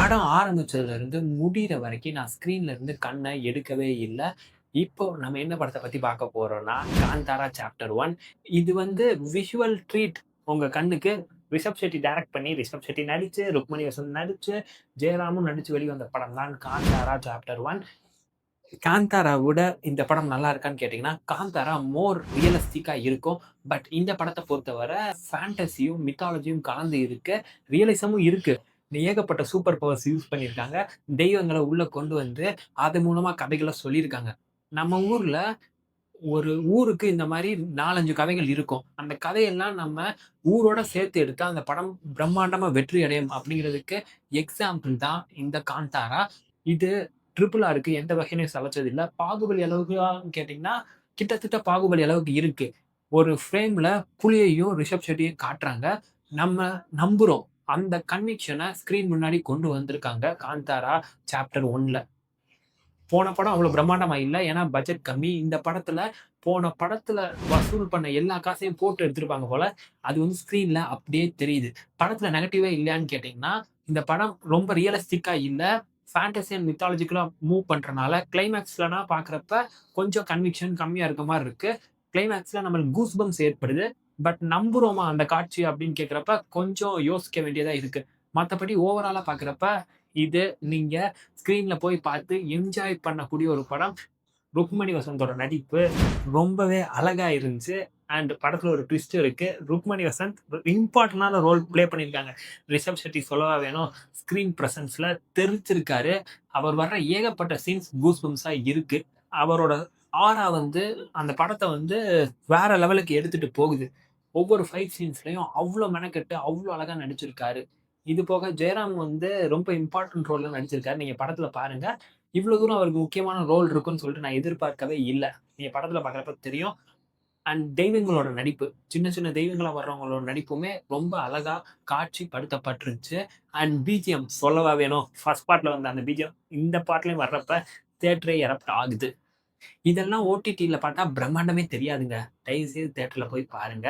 படம் ஆரம்பிச்சதுலருந்து முடியிற வரைக்கும் நான் ஸ்க்ரீன்ல இருந்து கண்ண எடுக்கவே இல்ல. இப்போ நம்ம என்ன படத்த பத்தி பார்க்க போறோம்னா, காந்தாரா சாப்டர் 1. இது விஷுவல் ட்ரீட் உங்க கண்ணுக்கு. ரிஷப் ஷெட்டி டைரக்ட் பண்ணி, ரிஷப் ஷெட்டி நடிச்சு, ருக்மணி வசந்த் நடிச்சு, ஜெயராமும் நடிச்சு வெளிவந்த படம் தான் காந்தாரா சாப்டர் 1. காந்தாரா விட இந்த படம் நல்லா இருக்கான்னு கேட்டீங்கன்னா, காந்தாரா மோர் ரியலிஸ்டிக்கா இருக்கும். பட் இந்த படத்த பொறுத்தவர ஃபேண்டஸியும், மித்தாலஜியும் கலந்து இருக்கு. ரியலிசமும் இருக்கு. ஏகப்பட்ட சூப்பர் பவர்ஸ் யூஸ் பண்ணியிருக்காங்க. தெய்வங்கள உள்ள கொண்டு வந்து, அது மூலமா கதைகள சொல்லியிருக்காங்க. நம்ம ஊர்ல ஒரு ஊருக்கு இந்த மாரி 4, 5 கதைகள் இருக்கும். அந்த கதையெல்லாம் நம்ம ஊரோட சேர்த்து எடுத்தா, அந்த படம் பிரம்மாண்டமா வெற்றி அடையும் அப்படிங்கிறதுக்கு எக்ஸாம்பிள் தான் இந்த காந்தாரா. இது ட்ரிபிள் ஆருக்கு எந்த வகையிலயும் சளைச்சது இல்ல. பாகுபலி அளவுக்கான்னு கேட்டீங்கன்னா, கிட்டத்தட்ட பாகுபலி அளவுக்கு இருக்கு. ஒரு ஃப்ரேம்ல புலியையும், ரிஷப் ஷெட்டியும் காட்டுறாங்க. நம்ம நம்புறோம். அந்த கன்விக்ஷன ஸ்க்ரீன் முன்னாடி கொண்டு வந்திருக்காங்க காந்தாரா சாப்டர் 1ல. போன படம் அவ்வளோ பிரம்மாண்டமா இல்ல. ஏன்னா பட்ஜெட் கம்மி. இந்த படத்துல போன படத்துல வசூல் பண்ண எல்லா காசையும் போட்டு எடுத்திருப்பாங்க போல. அது ஸ்க்ரீன்ல அப்படியே தெரியுது. படத்துல நெகட்டிவே இல்லையான்னு கேட்டீங்கன்னா, இந்த படம் ரொம்ப ரியலிஸ்டிக்கா இல்ல. ஃபேண்டஸி அண்ட் மித்தாலஜிக்கலா மூவ் பண்றனால, கிளைமாக்ஸ்லலாம் பார்க்குறப்ப கொஞ்சம் கன்விக்ஷன் கம்மியா இருக்க மாரி இருக்கு. கிளைமாக்ஸ்ல நம்மளுக்கு கூஸ் பம்ப்ஸ் ஏற்படுது. பட் நம்புறோமா அந்த காட்சி அப்படின்னு கேட்கிறப்ப, கொஞ்சம் யோசிக்க வேண்டியதா இருக்கு. மத்தபடி ஓவராலா பார்க்குறப்ப, இது நீங்க ஸ்க்ரீன்ல போய் பார்த்து என்ஜாய் பண்ணக்கூடிய ஒரு படம். ருக்மணி வசந்தோட நடிப்பு ரொம்பவே அழகா இருந்துச்சு. அண்ட் படத்துல ஒரு ட்விஸ்ட் இருக்கு. ருக்மணி வசந்த் இம்பார்ட்டன்டான ரோல் ப்ளே பண்ணியிருக்காங்க. ரிஷப் ஷெட்டி சொல்லவா வேணும். ஸ்க்ரீன் பிரசன்ஸ்ல தெரிச்சிருக்காரு. அவர் வர்ற ஏகப்பட்ட சீன்ஸ் கூஸ் பம்ப்ஸா இருக்கு. அவரோட ஆரா அந்த படத்த வேற லெவலுக்கு எடுத்துட்டு போகுது. ஒவ்வொரு ஃபைட் சீன்ஸ்லயும் அவ்ளோ மெனக்கெட்டு, அவ்ளோ அழகா நடிச்சிருக்காரு. இது போக ஜெயராம் ரொம்ப இம்பார்ட்டன்ட் ரோல்ல நடிச்சிருக்காரு. நீங்க படத்துல பாருங்க. இவ்வளோ தூரம் அவருக்கு முக்கியமான ரோல் இருக்குன்னு சொல்லிட்டு நான் எதிர்பார்க்கவே இல்ல. நீங்க படத்துல பார்க்குறப்ப தெரியும். அண்ட் தெய்வங்களோட நடிப்பு. சின்ன சின்ன தெய்வங்களா வர்றவங்களோட நடிப்புமே ரொம்ப அழகா காட்சிப்படுத்தப்பட்டுருந்துச்சு. அண்ட் பிஜிஎம் சொல்லவா வேணும். ஃபர்ஸ்ட் பார்ட்ல வந்த அந்த பிஜிஎம் இந்த பார்ட்லயும் வர்றப்ப தியேட்டரே எரப்ட் ஆகுது. இதெல்லாம் ஓடிடில பார்த்தா பிரம்மாண்டமே தெரியாதுங்க. தயவுசெய்து தியேட்டர்ல போய் பாருங்க.